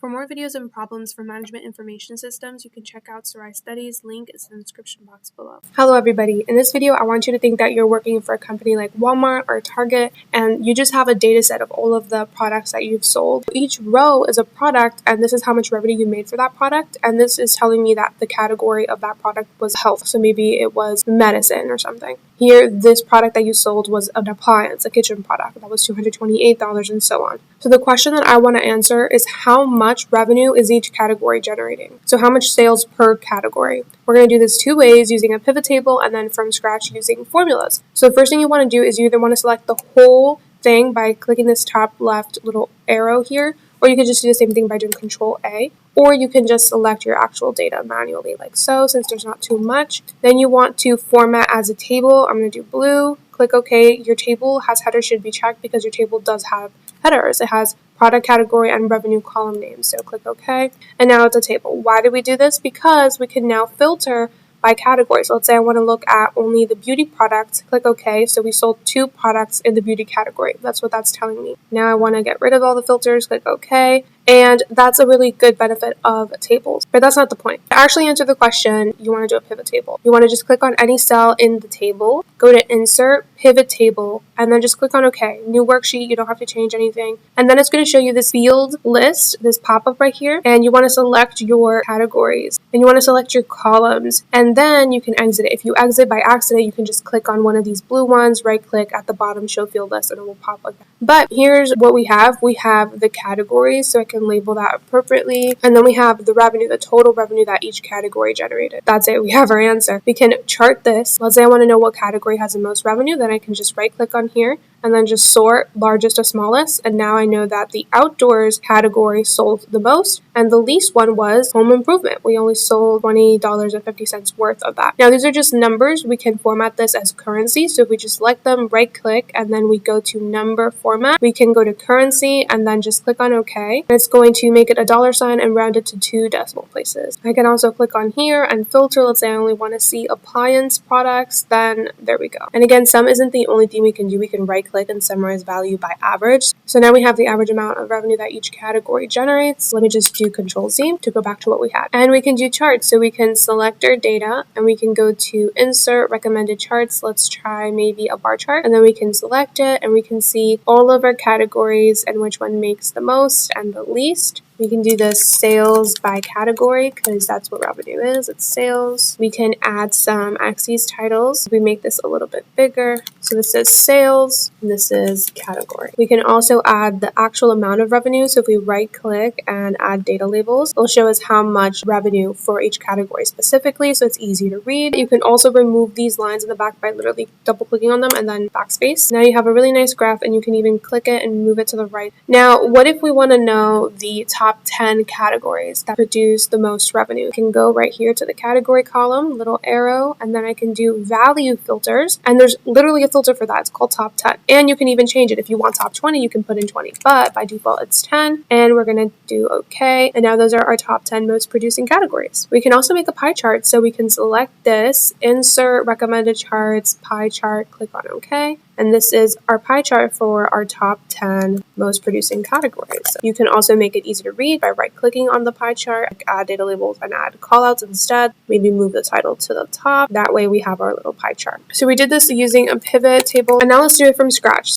For more videos and problems for management information systems, you can check out Sarai Studies. Link is in the description box below. Hello everybody. In this video, I want you to think that you're working for a company like Walmart or Target, and you just have a data set of all of the products that you've sold. Each row is a product, and this is how much revenue you made for that product, and this is telling me that the category of that product was health. So maybe it was medicine or something. Here, this product that you sold was an appliance, a kitchen product. That was $228 and so on. So the question that I want to answer is how much revenue is each category generating? So how much sales per category? We're going to do this two ways, using a pivot table and then from scratch using formulas. So the first thing you want to do is you either want to select the whole thing by clicking this top left little arrow here, or you could just do the same thing by doing Control A, or you can just select your actual data manually like so, since there's not too much. Then you want to format as a table. I'm going to do blue, click OK. Your table has headers should be checked because your table does have headers. It has product category and revenue column names, so click OK. And now it's a table. Why did we do this? Because we can now filter by category. So let's say I want to look at only the beauty products, click OK. So we sold 2 products in the beauty category. That's what that's telling me. Now I want to get rid of all the filters, click OK. And that's a really good benefit of tables. But that's not the point. To actually answer the question, you want to do a pivot table. You want to just click on any cell in the table, go to Insert, Pivot Table, and then just click on OK. New worksheet, you don't have to change anything. And then it's going to show you this field list, this pop-up right here. And you want to select your categories. And you want to select your columns. And then you can exit it. If you exit by accident, you can just click on one of these blue ones, right-click at the bottom, Show Field List, and it will pop like that. But here's what we have. We have the categories, so I can label that appropriately. And then we have the revenue, the total revenue that each category generated. That's it. We have our answer. We can chart this. Let's say I want to know what category has the most revenue. Then I can just right click on here and then just sort largest to smallest. And now I know that the outdoors category sold the most, and the least one was home improvement. We only sold $20.50 worth of that. Now these are just numbers. We can format this as currency. So if we just select them, right click, and then we go to number format, we can go to currency and then just click on OK. And it's going to make it a $sign and round it to 2 decimal places. I can also click on here and filter. Let's say I only want to see appliance products, then there we go. And again, sum isn't the only thing we can do. We can right click and summarize value by average. So now we have the average amount of revenue that each category generates. Let me just do Control Z to go back to what we had. And we can do charts. So we can select our data and we can go to Insert, Recommended Charts. Let's try maybe a bar chart. And then we can select it and we can see all of our categories and which one makes the most and the least. We can do this sales by category because that's what revenue is. It's sales. We can add some axes titles. We make this a little bit bigger. So this is sales and this is category. We can also add the actual amount of revenue. So if we right click and add data labels, it'll show us how much revenue for each category specifically. So it's easy to read. You can also remove these lines in the back by literally double clicking on them and then backspace. Now you have a really nice graph and you can even click it and move it to the right. Now, what if we want to know the top 10 categories that produce the most revenue? I can go right here to the category column, little arrow, and then I can do value filters. And there's literally a filter for that. It's called top 10. And you can even change it. If you want top 20, you can put in 20. But by default, it's 10. And we're going to do OK. And now those are our top 10 most producing categories. We can also make a pie chart. So we can select this, Insert, Recommended Charts, Pie Chart, click on OK. And this is our pie chart for our top 10 most producing categories. So you can also make it easy to read by right-clicking on the pie chart, add data labels and add callouts instead. Maybe move the title to the top. That way we have our little pie chart. So we did this using a pivot table, and now let's do it from scratch.